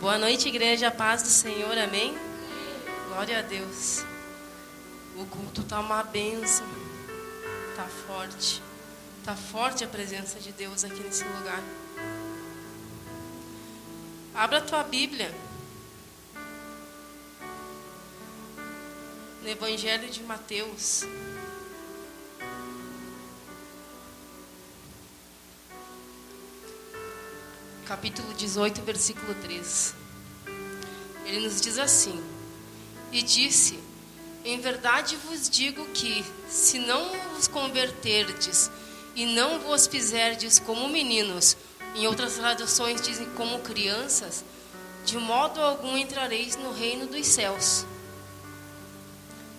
Boa noite, igreja, paz do Senhor, amém? Glória a Deus. O culto está uma bênção, está forte. Está forte a presença de Deus aqui nesse lugar. Abra a tua Bíblia. No Evangelho de Mateus. Capítulo 18, versículo 3. Ele nos diz assim: E disse: Em verdade vos digo que, se não vos converterdes e não vos fizerdes como meninos, em outras traduções dizem como crianças, de modo algum entrareis no reino dos céus.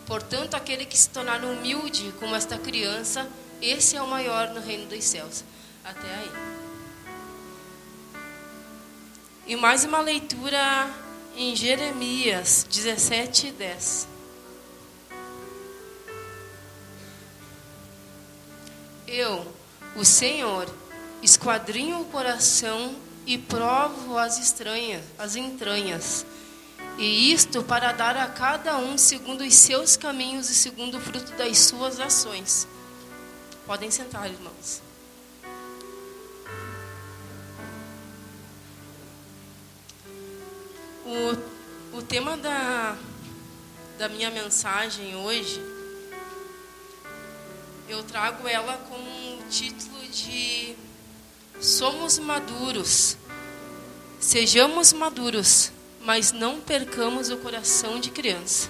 Portanto, aquele que se tornar humilde como esta criança, esse é o maior no reino dos céus. Até aí. E mais uma leitura em Jeremias 17:10. Eu, o Senhor, esquadrinho o coração e provo as entranhas, e isto para dar a cada um segundo os seus caminhos e segundo o fruto das suas ações. Podem sentar, irmãos. O tema da minha mensagem hoje, eu trago ela com o título de Somos maduros. Sejamos maduros, mas não percamos o coração de criança.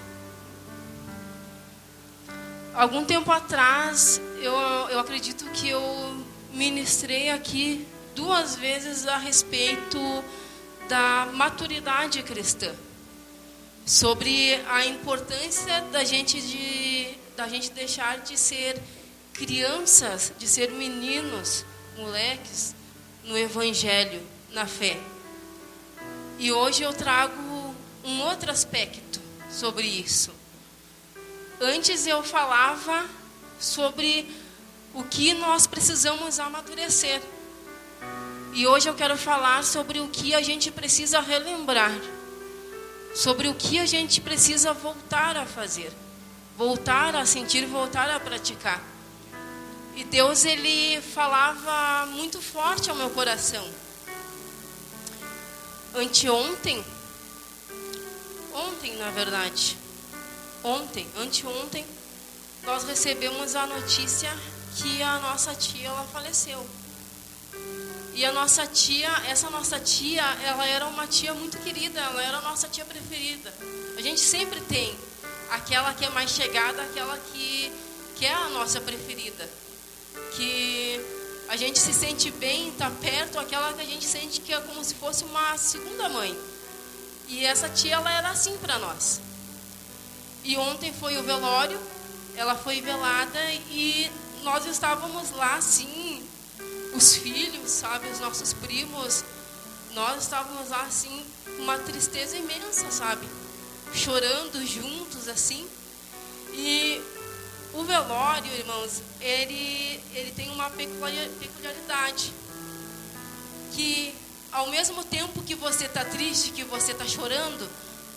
Algum tempo atrás, eu acredito que eu ministrei aqui 2 vezes a respeito da maturidade cristã, sobre a importância da gente deixar de ser crianças, de ser meninos, moleques, no Evangelho, na fé. E hoje eu trago um outro aspecto sobre isso. Antes eu falava sobre o que nós precisamos amadurecer. E hoje eu quero falar sobre o que a gente precisa relembrar, sobre o que a gente precisa voltar a fazer, voltar a sentir, voltar a praticar. E Deus, Ele falava muito forte ao meu coração. Anteontem, nós recebemos a notícia que a nossa tia, ela faleceu. E essa nossa tia, ela era uma tia muito querida, ela era a nossa tia preferida. A gente sempre tem aquela que é mais chegada, aquela que é a nossa preferida. Que a gente se sente bem, está perto, aquela que a gente sente que é como se fosse uma segunda mãe. E essa tia, ela era assim para nós. E ontem foi o velório, ela foi velada e nós estávamos lá assim, os filhos, sabe, os nossos primos, nós estávamos lá assim, com uma tristeza imensa, sabe, chorando juntos assim. E o velório, irmãos, ele tem uma peculiaridade, que ao mesmo tempo que você está triste, que você está chorando,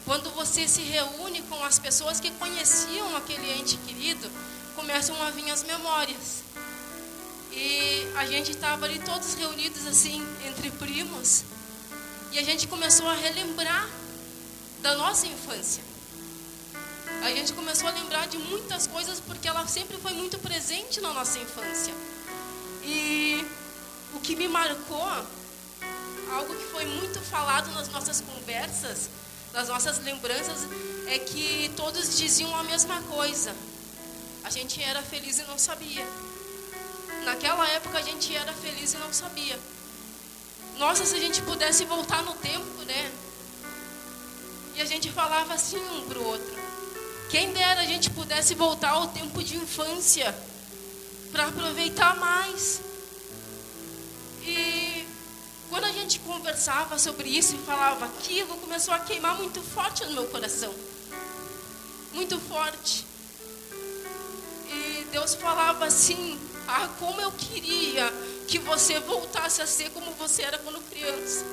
quando você se reúne com as pessoas que conheciam aquele ente querido, começam a vir as memórias. E a gente estava ali todos reunidos assim, entre primos, e a gente começou a relembrar da nossa infância. A gente começou a lembrar de muitas coisas, porque ela sempre foi muito presente na nossa infância. E o que me marcou, algo que foi muito falado nas nossas conversas, nas nossas lembranças, é que todos diziam a mesma coisa: a gente era feliz e não sabia. Naquela época a gente era feliz e não sabia. Nossa, se a gente pudesse voltar no tempo, né? E a gente falava assim um pro outro: quem dera a gente pudesse voltar ao tempo de infância para aproveitar mais. E quando a gente conversava sobre isso e falava aquilo, começou a queimar muito forte no meu coração. Muito forte. E Deus falava assim: como eu queria que você voltasse a ser como você era quando criança.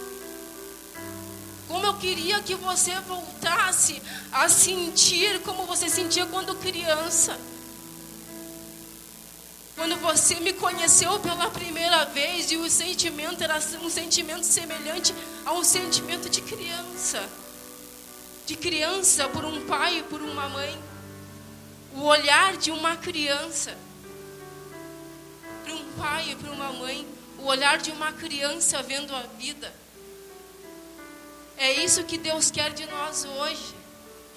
Como eu queria que você voltasse a sentir como você sentia quando criança. Quando você me conheceu pela primeira vez e o sentimento era um sentimento semelhante a um sentimento de criança. De criança por um pai e por uma mãe. O olhar de uma criança. Para um pai e para uma mãe. O olhar de uma criança vendo a vida. É isso que Deus quer de nós hoje.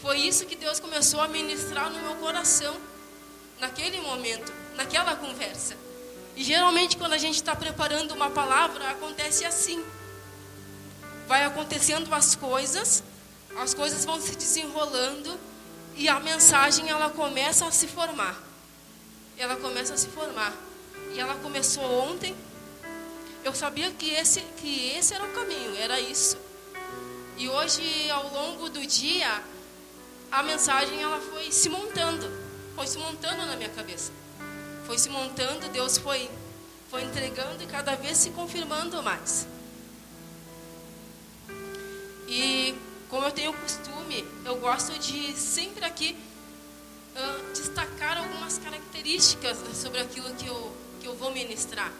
Foi isso que Deus começou a ministrar no meu coração. Naquele momento, naquela conversa. E geralmente quando a gente está preparando uma palavra, acontece assim. Vai acontecendo as coisas vão se desenrolando e a mensagem ela começa a se formar. Ela começa a se formar. E ela começou ontem. Eu sabia que esse era o caminho, era isso. E hoje, ao longo do dia, a mensagem ela foi se montando na minha cabeça. Foi se montando, Deus foi entregando e cada vez se confirmando mais. E como eu tenho costume, eu gosto de sempre aqui destacar algumas características sobre aquilo que eu vou ministrar.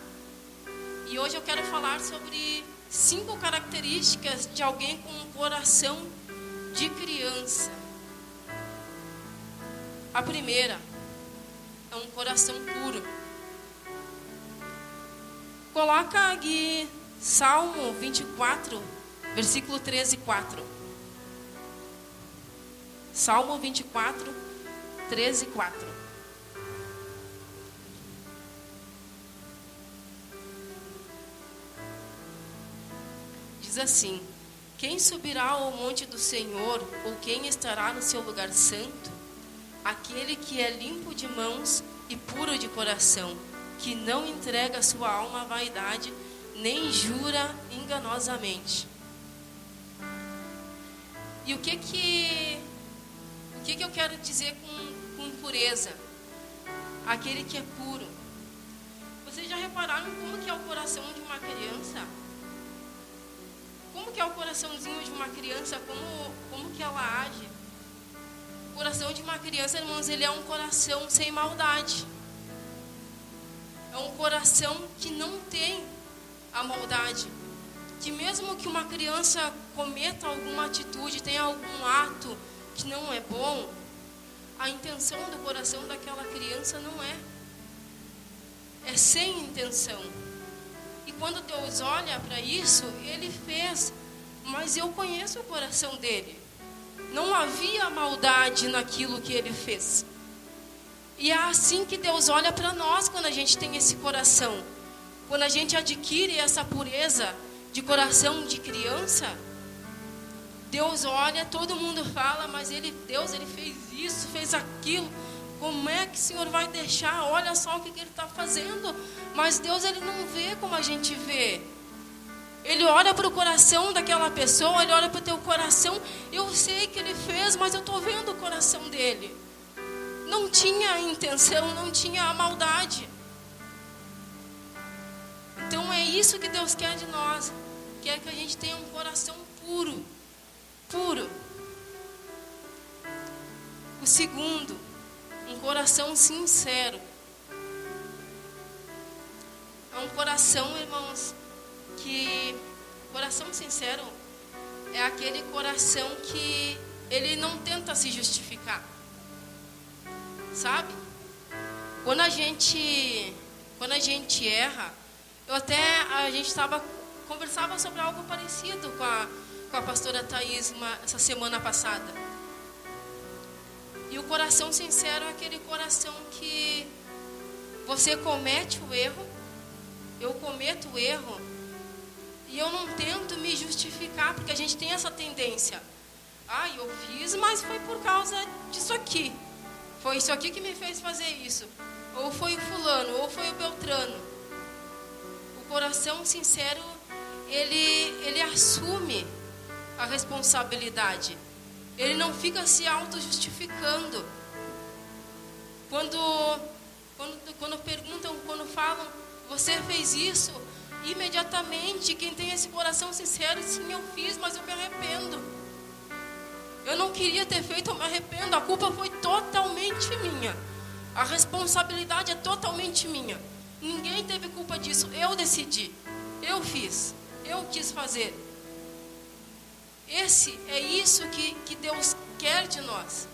E hoje eu quero falar sobre 5 características de alguém com um coração de criança. A primeira é um coração puro. Coloca aqui Salmo 24, versículo 13 e 4. Salmo 24, 13 e 4. Diz assim: quem subirá ao monte do Senhor, ou quem estará no seu lugar santo? Aquele que é limpo de mãos e puro de coração, que não entrega sua alma à vaidade, nem jura enganosamente. E o que eu quero dizer com pureza? Aquele que é puro. Vocês já repararam como que é o coração de uma criança? Como que é o coraçãozinho de uma criança? Como que ela age? O coração de uma criança, irmãos, ele é um coração sem maldade. É um coração que não tem a maldade. Que mesmo que uma criança cometa alguma atitude, tenha algum ato que não é bom, a intenção do coração daquela criança não é. É sem intenção. E quando Deus olha para isso, Ele fez. Mas eu conheço o coração dele. Não havia maldade naquilo que ele fez. E é assim que Deus olha para nós quando a gente tem esse coração. Quando a gente adquire essa pureza de coração de criança, Deus olha, todo mundo fala, mas Deus fez isso, fez aquilo. Como é que o Senhor vai deixar? Olha só o que Ele está fazendo. Mas Deus, Ele não vê como a gente vê. Ele olha para o coração daquela pessoa, Ele olha para o teu coração. Eu sei que Ele fez, mas eu estou vendo o coração dele. Não tinha a intenção, não tinha a maldade. Então é isso que Deus quer de nós. Quer que a gente tenha um coração puro. Puro. O segundo, um coração sincero. É um coração, irmãos, que coração sincero é aquele coração que ele não tenta se justificar, sabe? Quando a gente erra, a gente conversava sobre algo parecido com a pastora Thaís essa semana passada. E o coração sincero é aquele coração que você comete o erro, eu cometo o erro, e eu não tento me justificar, porque a gente tem essa tendência. Eu fiz, mas foi por causa disso aqui. Foi isso aqui que me fez fazer isso. Ou foi o fulano, ou foi o Beltrano. O coração sincero, ele assume a responsabilidade. Ele não fica se auto-justificando. Quando perguntam, quando falam, você fez isso? Imediatamente, quem tem esse coração sincero, sim, eu fiz, mas eu me arrependo. Eu não queria ter feito, eu me arrependo. A culpa foi totalmente minha. A responsabilidade é totalmente minha. Ninguém teve culpa disso. Eu decidi. Eu fiz. Eu quis fazer. É isso que Deus quer de nós.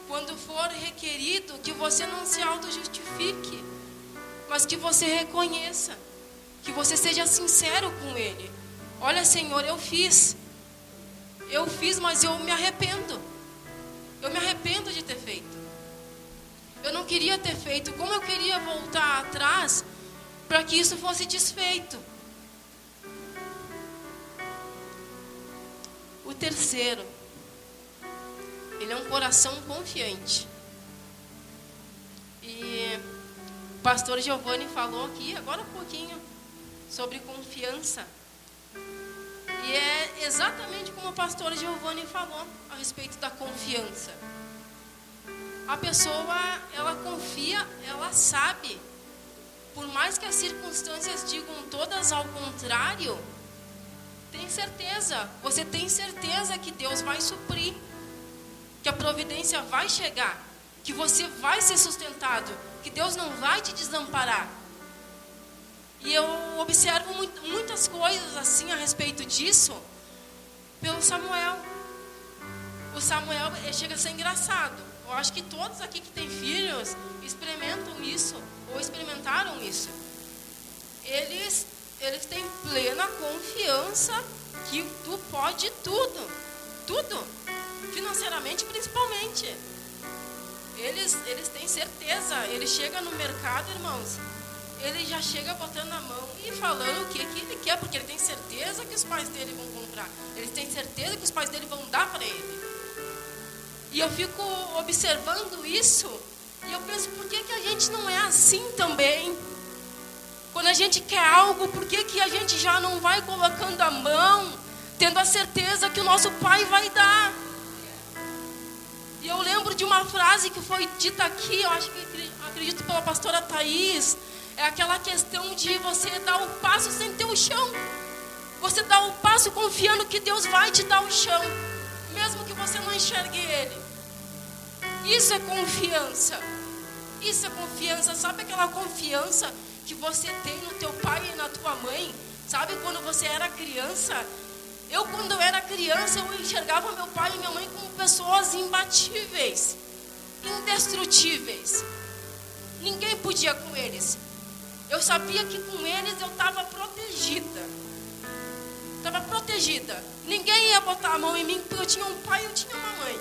Quando for requerido, que você não se auto-justifique, mas que você reconheça, que você seja sincero com Ele. Olha, Senhor, eu fiz, mas eu me arrependo. Eu me arrependo de ter feito. Eu não queria ter feito. Como eu queria voltar atrás para que isso fosse desfeito. O terceiro, ele é um coração confiante. E o pastor Giovanni falou aqui, agora um pouquinho, sobre confiança. E é exatamente como o pastor Giovanni falou a respeito da confiança. A pessoa, ela confia, ela sabe. Por mais que as circunstâncias digam todas ao contrário, tem certeza, você tem certeza que Deus vai suprir, que a providência vai chegar, que você vai ser sustentado, que Deus não vai te desamparar. E eu observo muitas coisas assim a respeito disso pelo Samuel. O Samuel chega a ser engraçado. Eu acho que todos aqui que têm filhos experimentam isso, ou experimentaram isso. Eles têm plena confiança que tu pode tudo. Tudo. Financeiramente, principalmente. Eles têm certeza. Ele chega no mercado, irmãos, ele já chega botando a mão e falando o que ele quer, porque ele tem certeza que os pais dele vão comprar. Ele tem certeza que os pais dele vão dar para ele. E eu fico observando isso e eu penso, por que a gente não é assim também? Quando a gente quer algo, por que a gente já não vai colocando a mão, tendo a certeza que o nosso Pai vai dar? E eu lembro de uma frase que foi dita aqui, eu acredito pela pastora Thaís, é aquela questão de você dar o passo sem ter o chão. Você dá o passo confiando que Deus vai te dar o chão, mesmo que você não enxergue Ele. Isso é confiança. Isso é confiança. Sabe aquela confiança que você tem no teu pai e na tua mãe? Sabe quando você era criança? Quando eu era criança, eu enxergava meu pai e minha mãe como pessoas imbatíveis, indestrutíveis. Ninguém podia com eles. Eu sabia que com eles eu estava protegida. Estava protegida. Ninguém ia botar a mão em mim, porque eu tinha um pai e eu tinha uma mãe.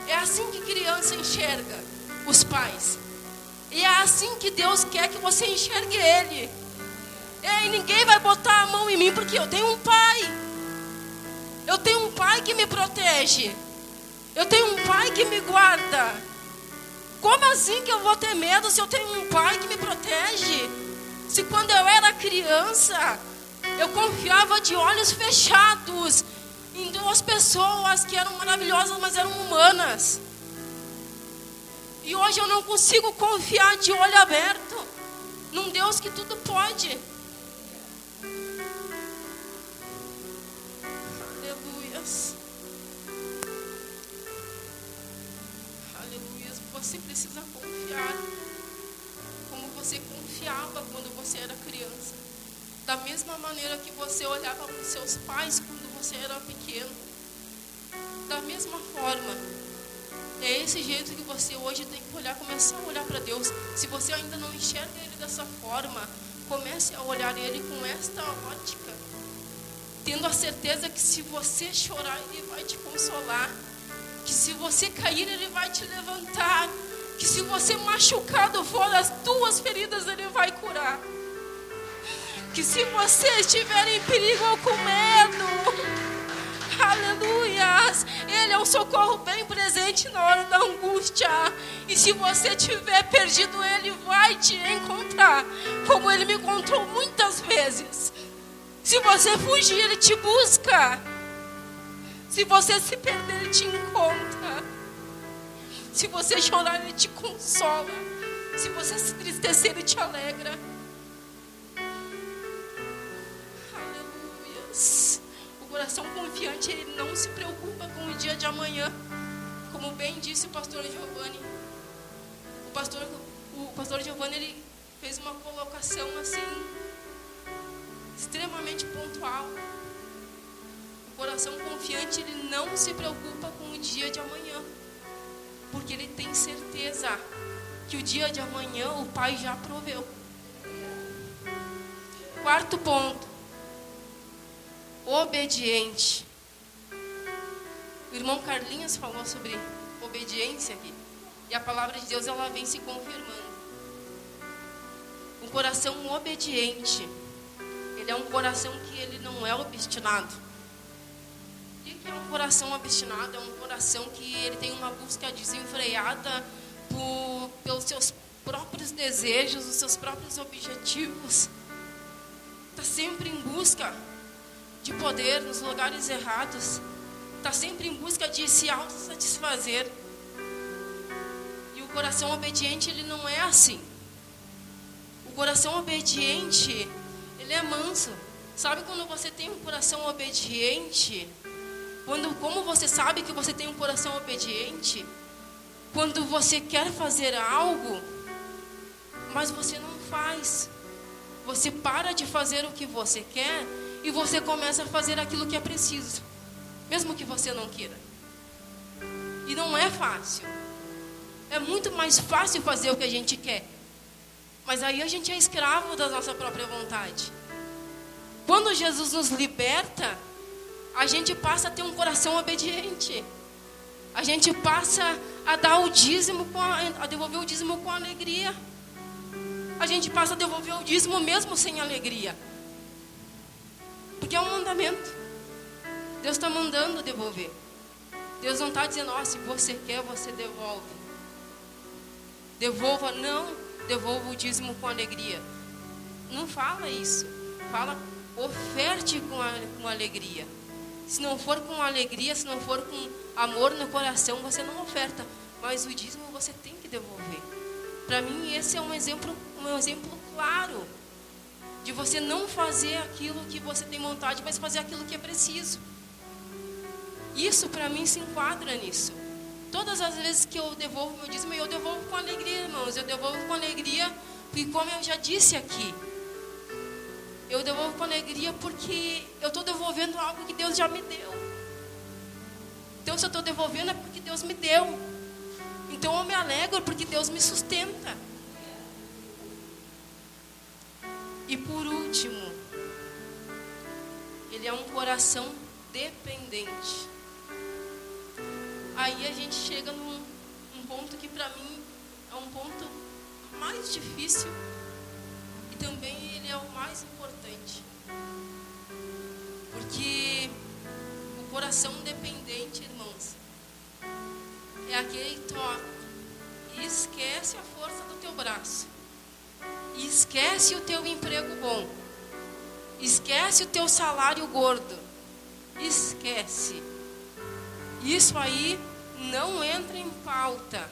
É assim que criança enxerga os pais. E é assim que Deus quer que você enxergue Ele. Ei, ninguém vai botar a mão em mim, porque eu tenho um pai. Eu tenho um pai que me protege. Eu tenho um pai que me guarda. Como assim que eu vou ter medo se eu tenho um pai que me protege? Se quando eu era criança, eu confiava de olhos fechados em duas pessoas que eram maravilhosas, mas eram humanas. E hoje eu não consigo confiar de olho aberto num Deus que tudo pode. Aleluias. Aleluias. Você precisa confiar como você confiava quando você era criança. Da mesma maneira que você olhava para os seus pais quando você era pequeno. Da mesma forma. É esse jeito que você hoje tem que olhar, começar a olhar para Deus. Se você ainda não enxerga Ele dessa forma, comece a olhar Ele com esta ótica. Tendo a certeza que se você chorar, Ele vai te consolar. Que se você cair, Ele vai te levantar. Que se você machucado for, as tuas feridas Ele vai curar. Que se você estiver em perigo ou com medo, aleluias, Ele é um socorro bem presente na hora da angústia. E se você estiver perdido, Ele vai te encontrar, como Ele me encontrou muitas vezes. Se você fugir, Ele te busca. Se você se perder, Ele te encontra. Se você chorar, Ele te consola. Se você se entristecer, Ele te alegra. coração confiante, ele não se preocupa com o dia de amanhã. Como bem disse o pastor Giovanni. O pastor Giovanni, ele fez uma colocação assim, extremamente pontual. O coração confiante, ele não se preocupa com o dia de amanhã, porque ele tem certeza que o dia de amanhã o Pai já proveu. Quarto ponto, obediente. O irmão Carlinhos falou sobre obediência aqui, e a palavra de Deus, ela vem se confirmando. Um coração obediente, ele é um coração que ele não é obstinado. O que é um coração obstinado? É um coração que ele tem uma busca desenfreada pelos seus próprios desejos, os seus próprios objetivos. Está sempre em busca de poder nos lugares errados. Está sempre em busca de se autossatisfazer. E o coração obediente, ele não é assim. O coração obediente, ele é manso. Sabe quando você tem um coração obediente? Como você sabe que você tem um coração obediente? Quando você quer fazer algo, mas você não faz. Você para de fazer o que você quer e você começa a fazer aquilo que é preciso, mesmo que você não queira. E não é fácil. É muito mais fácil fazer o que a gente quer. Mas aí a gente é escravo da nossa própria vontade. Quando Jesus nos liberta, a gente passa a ter um coração obediente. A gente passa a dar o dízimo, a devolver o dízimo com alegria. A gente passa a devolver o dízimo mesmo sem alegria. Porque é um mandamento. Deus está mandando devolver. Deus não está dizendo, se você quer, você devolve. Devolva, não, devolva o dízimo com alegria. Não fala isso. Fala, oferte com alegria. Se não for com alegria, se não for com amor no coração, você não oferta. Mas o dízimo você tem que devolver. Para mim, esse é um exemplo claro de você não fazer aquilo que você tem vontade, mas fazer aquilo que é preciso. Isso, para mim, se enquadra nisso. Todas as vezes que eu devolvo meu dízimo, eu devolvo com alegria, irmãos. Eu devolvo com alegria, porque como eu já disse aqui, eu devolvo com alegria porque eu estou devolvendo algo que Deus já me deu. Então, se eu estou devolvendo é porque Deus me deu. Então, eu me alegro porque Deus me sustenta. E por último, ele é um coração dependente. Aí a gente chega num ponto que para mim é um ponto mais difícil. E também ele é o mais importante. Porque o coração dependente, irmãos, é aquele que toca e esquece a força do teu braço. E esquece o teu emprego bom. Esquece o teu salário gordo. Esquece. Isso aí não entra em pauta.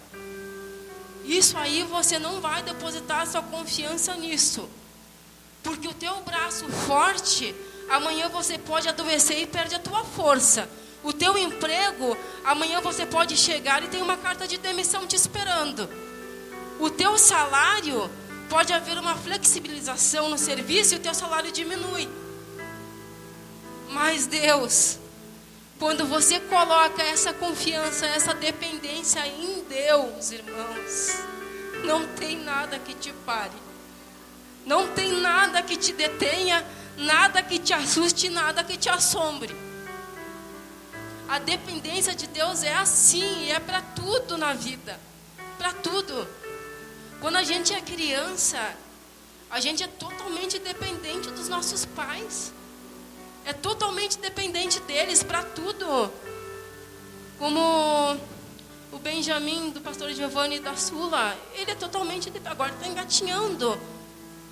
Isso aí você não vai depositar a sua confiança nisso. Porque o teu braço forte, amanhã você pode adoecer e perde a tua força. O teu emprego, amanhã você pode chegar e tem uma carta de demissão te esperando. O teu salário, pode haver uma flexibilização no serviço e o teu salário diminui. Mas Deus, quando você coloca essa confiança, essa dependência em Deus, irmãos, não tem nada que te pare. Não tem nada que te detenha, nada que te assuste, nada que te assombre. A dependência de Deus é assim, e é para tudo na vida. Para tudo. Quando a gente é criança, a gente é totalmente dependente dos nossos pais. É totalmente dependente deles para tudo. Como o Benjamin, do pastor Giovanni da Sula, ele é totalmente, agora está engatinhando,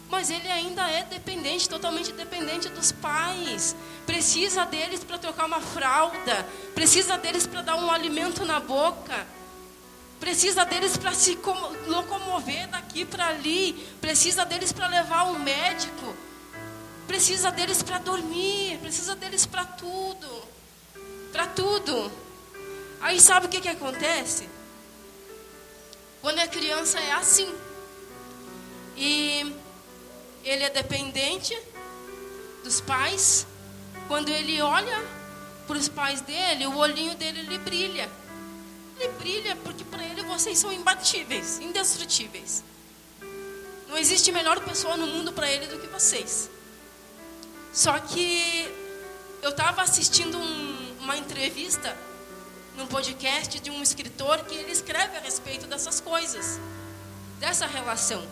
mas ele ainda é dependente, totalmente dependente dos pais. Precisa deles para trocar uma fralda, precisa deles para dar um alimento na boca, precisa deles para se locomover daqui para ali, precisa deles para levar ao médico, precisa deles para dormir, precisa deles para tudo. Para tudo. Aí sabe o que acontece? Quando é criança é assim. E ele é dependente dos pais. Quando ele olha para os pais dele, o olhinho dele ele brilha. Ele brilha porque para ele vocês são imbatíveis, indestrutíveis. Não existe melhor pessoa no mundo para ele do que vocês. Só que eu estava assistindo uma entrevista num podcast de um escritor que ele escreve a respeito dessas coisas, dessa relação.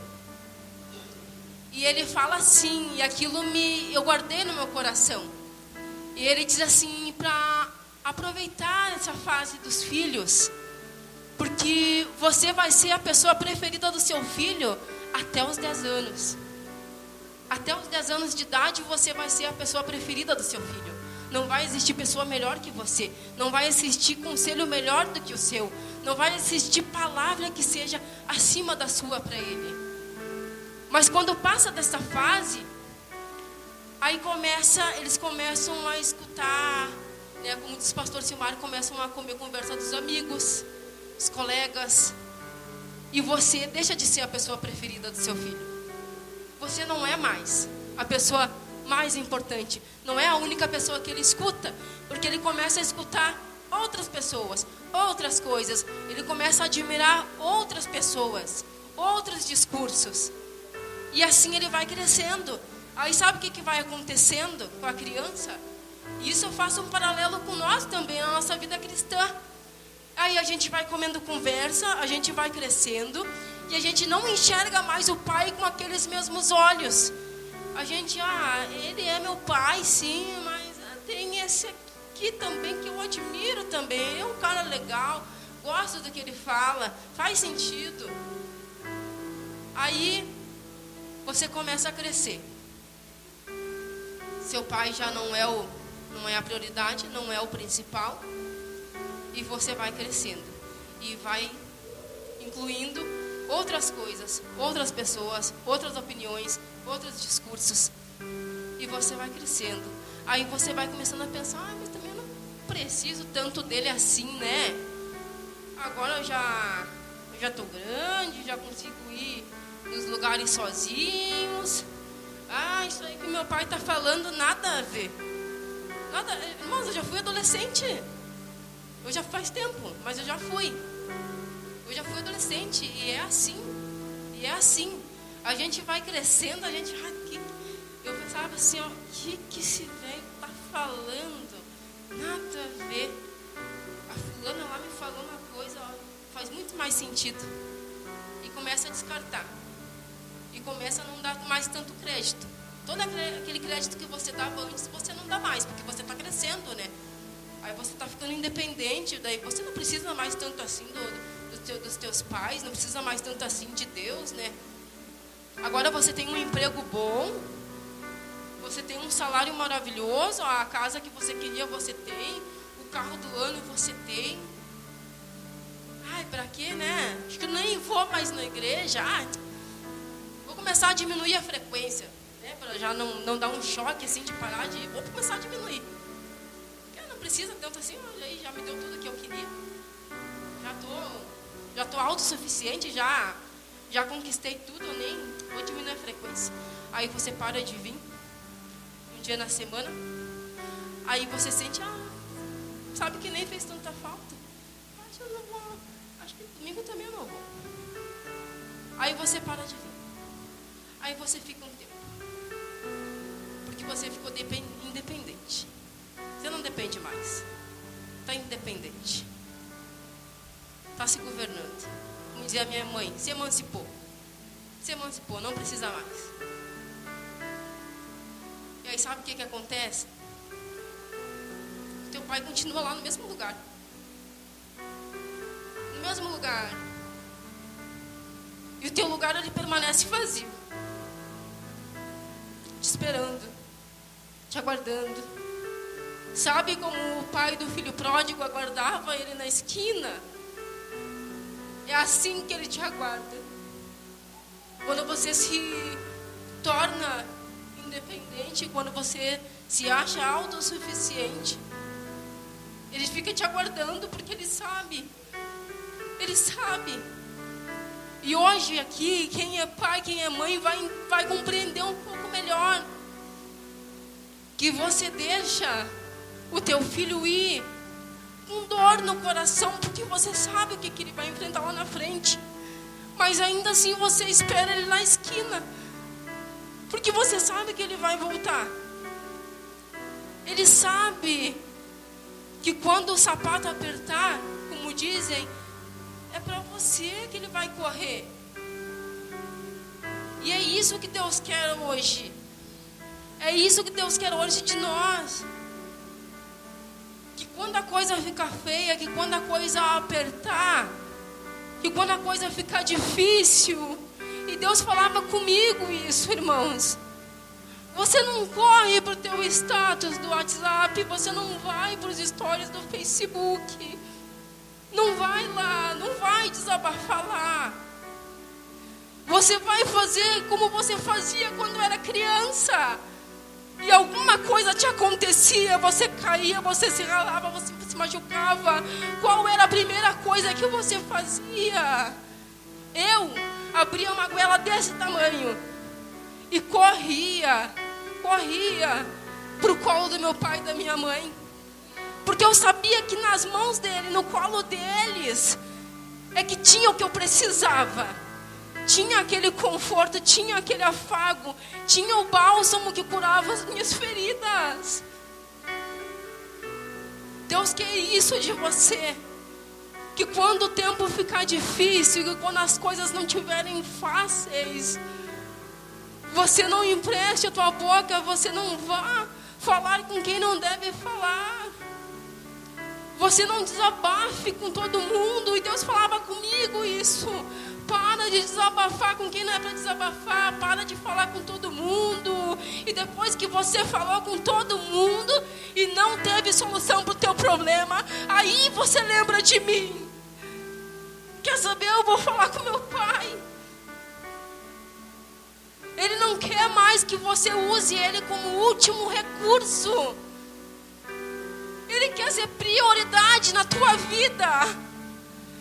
E ele fala assim, e aquilo eu guardei no meu coração. E ele diz assim, para aproveitar essa fase dos filhos, porque você vai ser a pessoa preferida do seu filho até os 10 anos. Até os 10 anos de idade você vai ser a pessoa preferida do seu filho. Não vai existir pessoa melhor que você. Não vai existir conselho melhor do que o seu. Não vai existir palavra que seja acima da sua para ele. Mas quando passa dessa fase, aí eles começam a escutar, né, como diz o pastor Silmar, começam a comer conversa dos amigos, dos colegas. E você deixa de ser a pessoa preferida do seu filho. Você não é mais a pessoa mais importante. Não é a única pessoa que ele escuta. Porque ele começa a escutar outras pessoas, outras coisas. Ele começa a admirar outras pessoas, outros discursos. E assim ele vai crescendo. Aí sabe o que vai acontecendo com a criança? Isso eu faço um paralelo com nós também, na nossa vida cristã. Aí a gente vai comendo conversa, a gente vai crescendo e a gente não enxerga mais o pai com aqueles mesmos olhos. A gente, ele é meu pai, sim, mas tem esse aqui também que eu admiro também. Ele é um cara legal, gosto do que ele fala, faz sentido. Aí você começa a crescer. Seu pai já não é a prioridade, não é o principal. E você vai crescendo e vai incluindo outras coisas, outras pessoas, outras opiniões, outros discursos. E você vai crescendo. Aí você vai começando a pensar, mas também eu não preciso tanto dele assim, né? Agora eu já estou grande, já consigo ir nos lugares sozinhos. Isso aí que meu pai está falando, nada a ver. Nada, irmãos, eu já fui adolescente. Eu já faz tempo, mas eu já fui. Eu já fui adolescente e é assim. E é assim. A gente vai crescendo, a gente... eu pensava assim, o que esse velho tá falando? Nada a ver. A fulana lá me falou uma coisa, faz muito mais sentido. E começa a descartar. E começa a não dar mais tanto crédito. Todo aquele crédito que você dava antes, você não dá mais, porque você está crescendo, né? Aí você está ficando independente, daí você não precisa mais tanto assim dos teus pais, não precisa mais tanto assim de Deus, né? Agora você tem um emprego bom, você tem um salário maravilhoso, a casa que você queria você tem, o carro do ano você tem. Pra quê, né? Acho que eu nem vou mais na igreja. Vou começar a diminuir a frequência, né? Para já não dar um choque assim de parar de... Vou começar a diminuir. Não precisa tanto assim, olha aí, já me deu tudo que eu queria. Já tô autossuficiente, já conquistei tudo, eu nem vou diminuir a frequência. Aí você para de vir um dia na semana, aí você sente, sabe que nem fez tanta falta. Mas eu não vou, acho que domingo também eu não vou. Aí você para de vir. Aí você fica um tempo. Porque você ficou independente. Você não depende mais. Está independente. Está se governando. Como dizia a minha mãe, se emancipou. Se emancipou, não precisa mais. E aí sabe o que acontece? O teu pai continua lá no mesmo lugar. No mesmo lugar. E o teu lugar ele permanece vazio. Te esperando. Te aguardando. Sabe como o pai do filho pródigo aguardava ele na esquina? É assim que ele te aguarda. Quando você se torna independente, quando você se acha autossuficiente, ele fica te aguardando porque ele sabe. Ele sabe. E hoje aqui, quem é pai, quem é mãe, vai compreender um pouco melhor que você deixa o teu filho ir com dor no coração, porque você sabe o que ele vai enfrentar lá na frente. Mas ainda assim você espera ele na esquina, porque você sabe que ele vai voltar. Ele sabe que quando o sapato apertar, como dizem, é para você que ele vai correr. E é isso que Deus quer hoje. É isso que Deus quer hoje de nós. Que quando a coisa ficar feia, que quando a coisa apertar, que quando a coisa ficar difícil, e Deus falava comigo isso, irmãos. Você não corre para o teu status do WhatsApp, você não vai para os stories do Facebook. Não vai lá, não vai desabafar lá. Você vai fazer como você fazia quando era criança. E alguma coisa te acontecia, você caía, você se ralava, você se machucava. Qual era a primeira coisa que você fazia? Eu abria uma goela desse tamanho e corria pro colo do meu pai e da minha mãe. Porque eu sabia que nas mãos dele, no colo deles, é que tinha o que eu precisava. Tinha aquele conforto, tinha aquele afago, tinha o bálsamo que curava as minhas feridas. Deus quer isso de você. Que quando o tempo ficar difícil, que quando as coisas não estiverem fáceis, você não empreste a tua boca, você não vá falar com quem não deve falar. Você não desabafe com todo mundo. E Deus falava comigo isso. Para de desabafar com quem não é para desabafar. Para de falar com todo mundo. E depois que você falou com todo mundo e não teve solução para o teu problema, aí você lembra de mim. Quer saber? Eu vou falar com meu pai. Ele não quer mais que você use ele como último recurso. Ele quer ser prioridade na tua vida.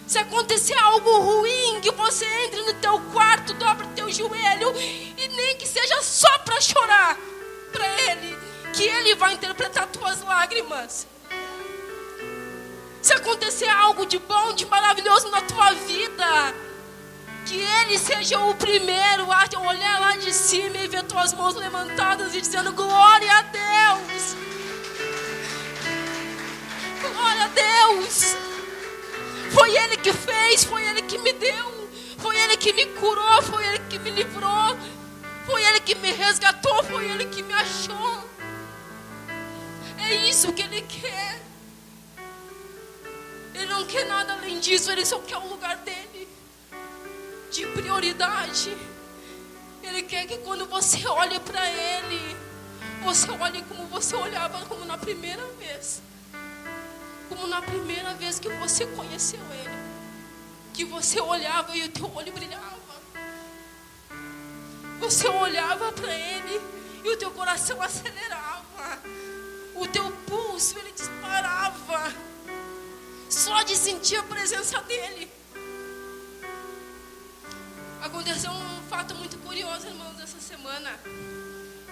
Se acontecer algo ruim, que você entre no teu quarto, dobra o teu joelho, e nem que seja só para chorar para ele, que ele vai interpretar tuas lágrimas. Se acontecer algo de bom, de maravilhoso na tua vida, que ele seja o primeiro a olhar lá de cima e ver tuas mãos levantadas e dizendo glória a Deus. Glória a Deus. Foi Ele que fez, foi Ele que me deu, foi Ele que me curou, foi Ele que me livrou, foi Ele que me resgatou, foi Ele que me achou. É isso que Ele quer. Ele não quer nada além disso, Ele só quer o lugar dele de prioridade. Ele quer que quando você olhe para Ele, você olhe como você olhava como na primeira vez. Como na primeira vez que você conheceu Ele. Que você olhava e o teu olho brilhava. Você olhava para Ele e o teu coração acelerava. O teu pulso, ele disparava. Só de sentir a presença dEle. Aconteceu um fato muito curioso, irmãos, essa semana.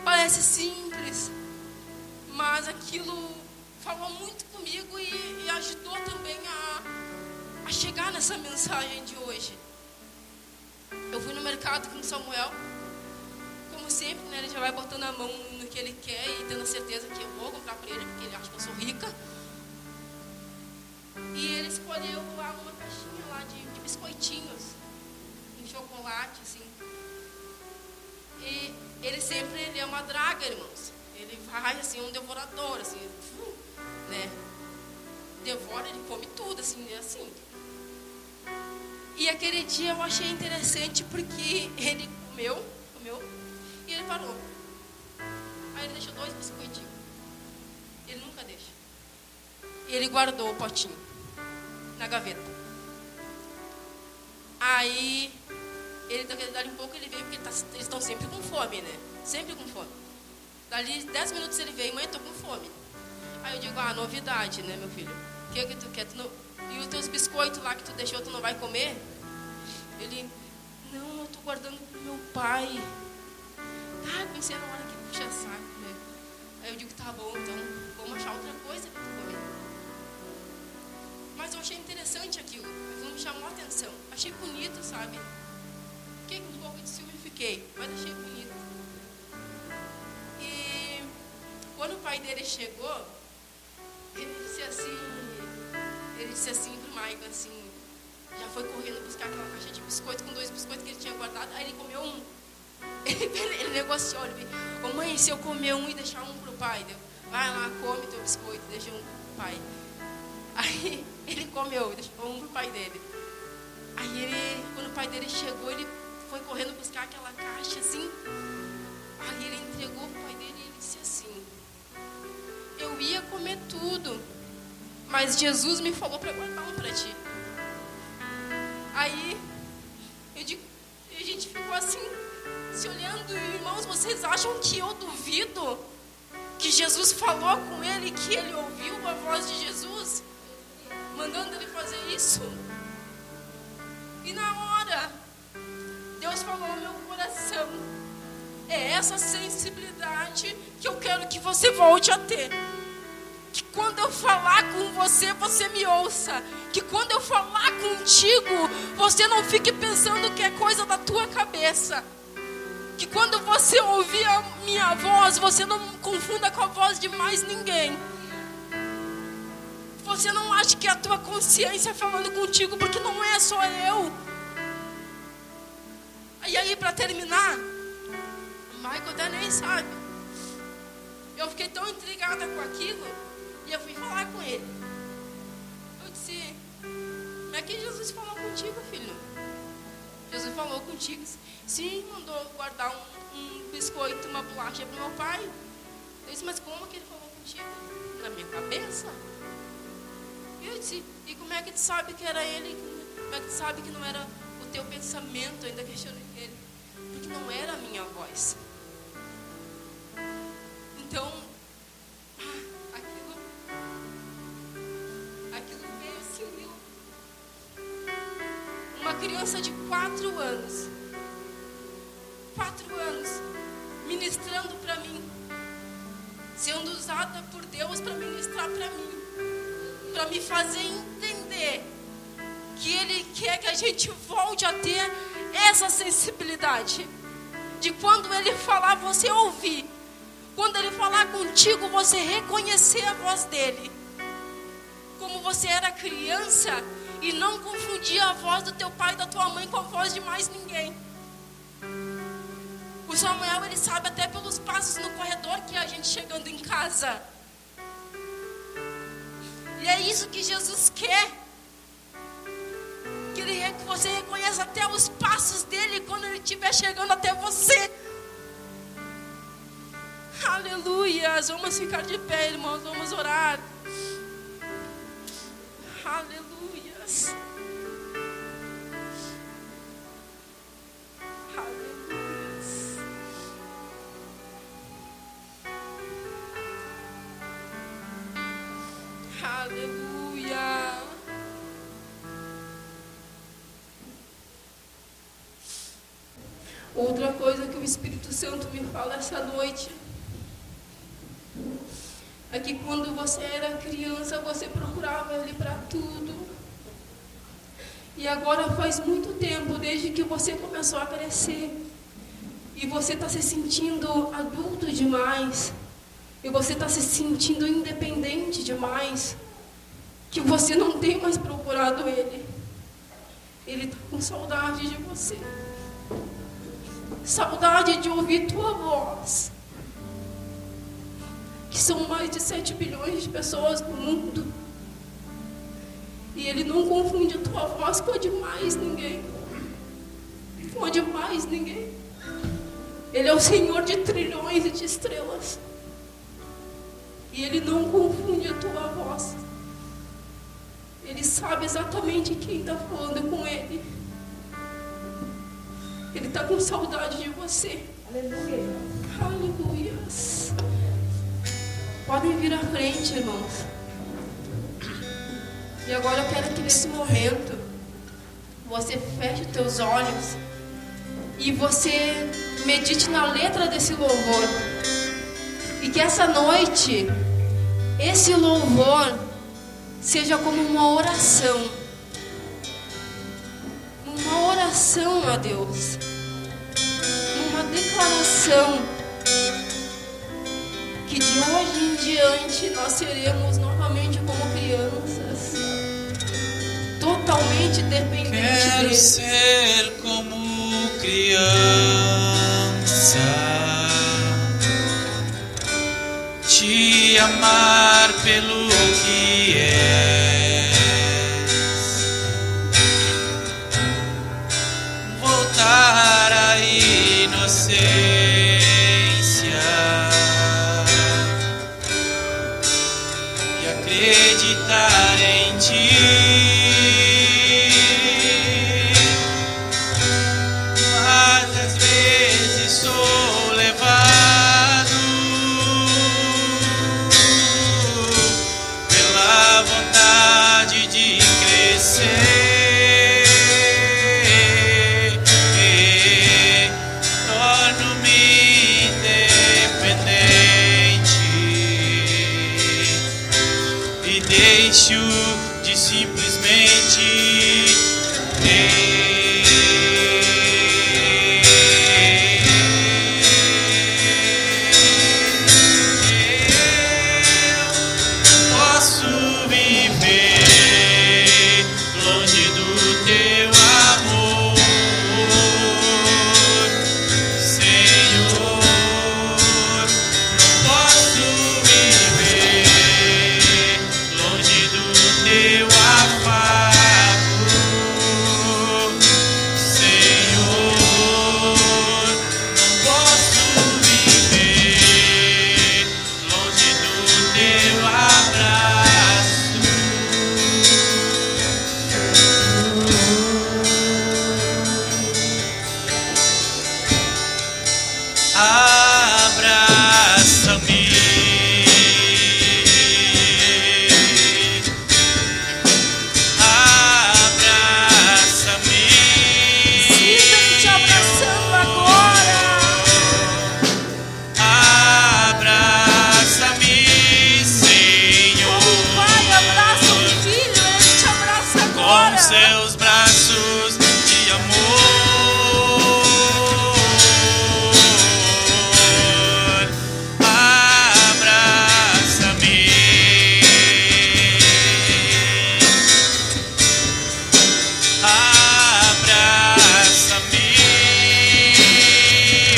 Parece simples, mas aquilo falou muito comigo e ajudou também a chegar nessa mensagem de hoje. Eu fui no mercado com o Samuel, como sempre, né? Ele já vai botando a mão no que ele quer e tendo certeza que eu vou comprar para ele, porque ele acha que eu sou rica. E ele escolheu lá uma caixinha lá de biscoitinhos, um chocolate, assim. E ele é uma draga, irmãos. Ele vai, assim, um devorador, assim, né? Devora, ele come tudo, assim, é assim. E aquele dia eu achei interessante porque ele comeu, e ele parou. Aí ele deixou 2 biscoitinhos. Ele nunca deixa. E ele guardou o potinho na gaveta. Aí, ele dali um pouco, ele veio, porque eles estão sempre com fome, né? Sempre com fome. Ali 10 minutos ele veio, mãe, eu tô com fome. Aí eu digo, novidade, né, meu filho? O que tu quer? E os teus biscoitos lá que tu deixou, tu não vai comer? Ele, não, eu tô guardando pro meu pai. Pensei na hora que puxa saco, né? Aí eu digo, tá bom, então vamos achar outra coisa pra tu comer. Mas eu achei interessante aquilo, aquilo me chamou a atenção. Achei bonito, sabe? Fiquei com um pouco de ciúme, mas achei bonito. E quando o pai dele chegou, ele disse assim pro Michael, assim, já foi correndo buscar aquela caixa de biscoito com 2 biscoitos que ele tinha guardado, aí ele comeu um. Ele negociou, ele disse, mãe, se eu comer um e deixar um pro pai, vai lá, come teu biscoito, deixa um pro pai. Aí ele comeu, deixou um pro pai dele. Aí quando o pai dele chegou, ele foi correndo buscar aquela caixa assim. Aí ele entregou pro pai dele e ele disse assim, eu ia comer tudo, mas Jesus me falou para guardar um para ti. Aí a gente ficou assim, se olhando, irmãos, vocês acham que eu duvido que Jesus falou com ele, que ele ouviu a voz de Jesus, mandando ele fazer isso? E na hora, Deus falou no meu coração, é essa sensibilidade que eu quero que você volte a ter. Que quando eu falar com você, você me ouça. Que quando eu falar contigo, você não fique pensando que é coisa da tua cabeça. Que quando você ouvir a minha voz, você não confunda com a voz de mais ninguém. Você não ache que é a tua consciência falando contigo, porque não é só eu. E aí, para terminar, o Michael até nem sabe. Eu fiquei tão intrigada com aquilo, e eu fui falar com ele. Eu disse, como é que Jesus falou contigo, filho? Jesus falou contigo. Sim, mandou guardar um biscoito, uma bolacha para o meu pai. Eu disse, mas como que ele falou contigo? Na minha cabeça. E eu disse, e como é que tu sabe que era ele? Como é que tu sabe que não era o teu pensamento? Eu ainda questionei ele. Porque não era a minha voz. Então, aquilo veio assim, uma criança de 4 anos, ministrando para mim, sendo usada por Deus para ministrar para mim, para me fazer entender que Ele quer que a gente volte a ter essa sensibilidade, de quando Ele falar, você ouvir, quando Ele falar contigo, você reconhecer a voz dEle, como você era criança, e não confundir a voz do teu pai e da tua mãe com a voz de mais ninguém. O Samuel, ele sabe até pelos passos no corredor que é a gente chegando em casa. E é isso que Jesus quer. Que você reconheça até os passos dele quando ele estiver chegando até você. Aleluias. Vamos ficar de pé, irmãos. Vamos orar. Aleluias. Aleluias. Aleluia. Outra coisa que o Espírito Santo me fala essa noite é que quando você era criança, você procurava Ele para tudo. E agora faz muito tempo, desde que você começou a crescer, e você está se sentindo adulto demais, e você está se sentindo independente demais, que você não tem mais procurado Ele. Ele está com saudade de você. Saudade de ouvir tua voz. Que são mais de 7 bilhões de pessoas no mundo. E Ele não confunde a tua voz com a de mais ninguém. Com a de mais ninguém. Ele é o Senhor de trilhões e de estrelas. E Ele não confunde a tua voz. Ele sabe exatamente quem está falando com Ele. Ele está com saudade de você. Aleluia. Aleluia. Podem vir à frente, irmãos. E agora eu quero que nesse momento você feche os teus olhos e você medite na letra desse louvor. E que essa noite, esse louvor seja como uma oração. Uma oração a Deus. Uma declaração que de hoje em diante nós seremos novamente como crianças, totalmente dependentes Quero dele. ser como criança, te amar pelo que és, voltar à inocência e acreditar em ti. Mas às vezes sou levado pela vontade de crescer. Torno-me independente e deixo de simplesmente posso viver longe do teu amor, Senhor. Não posso viver longe do teu afago, Senhor. Não posso viver longe do teu abraço. Abraça-me, abraça-me, Sinta-me te abraçando agora. abraça-me, Senhor, Como um pai abraça um filho, ele te abraça com agora. seus braços de amor. Abraça-me, abraça-me,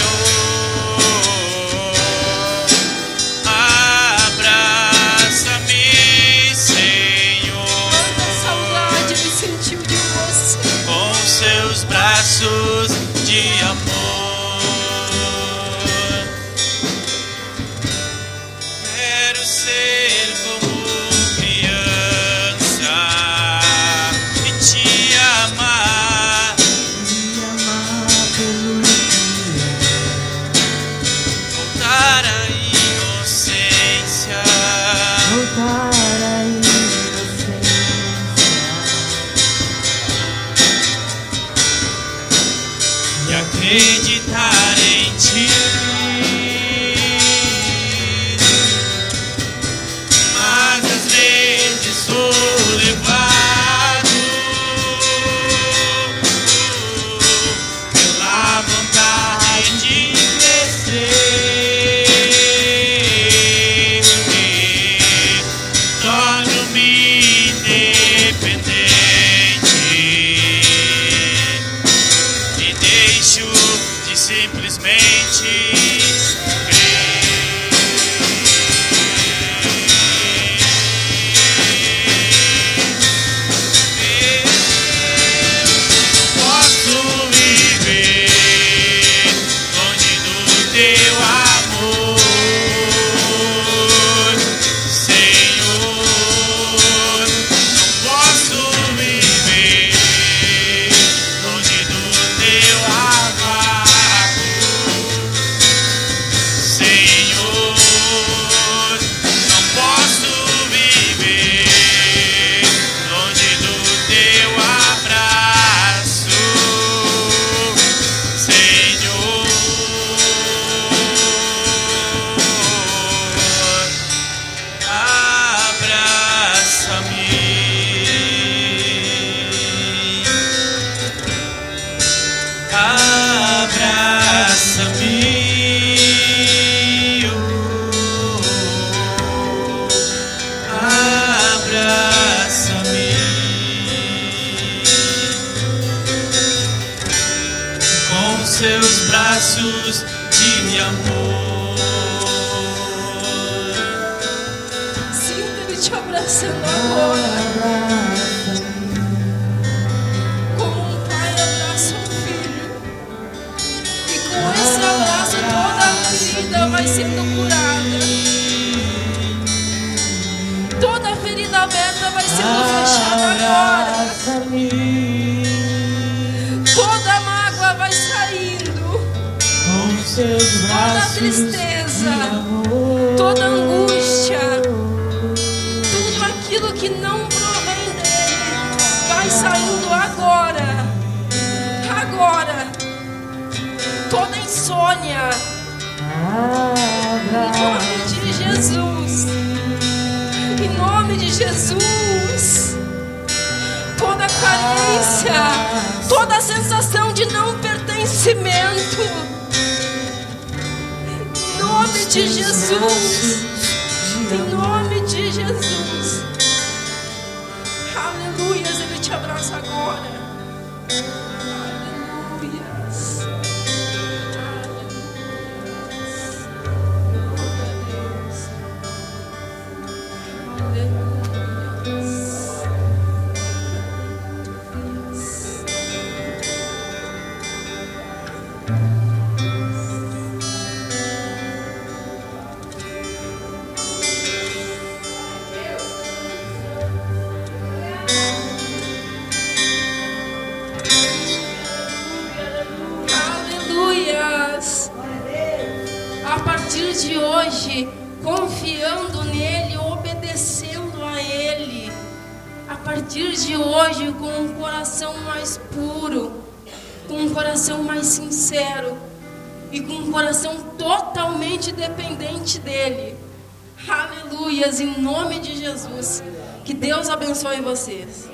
oh, abraça-me, Senhor. Quanta saudade ele sentiu de seus braços de amor. Sinta Ele te abraçando agora. Como um pai abraça um filho. E com esse abraço toda a ferida vai sendo curada. Toda a ferida aberta vai sendo fechada agora. Toda a mágoa vai saindo. Toda a tristeza, toda a angústia, tudo aquilo que não provém dele vai saindo agora. Agora. Toda a insônia, em nome de Jesus. Em nome de Jesus. Toda carência, toda a sensação de não pertencimento, em nome de Jesus. Em nome de Jesus. Aleluias, Ele te abraça agora. Aleluias. Aleluias. A partir de hoje, confiando nele, obedecendo a ele. A partir de hoje, com um coração mais puro, com um coração mais sincero e com um coração totalmente dependente dele. Aleluias, em nome de Jesus. Que Deus abençoe vocês.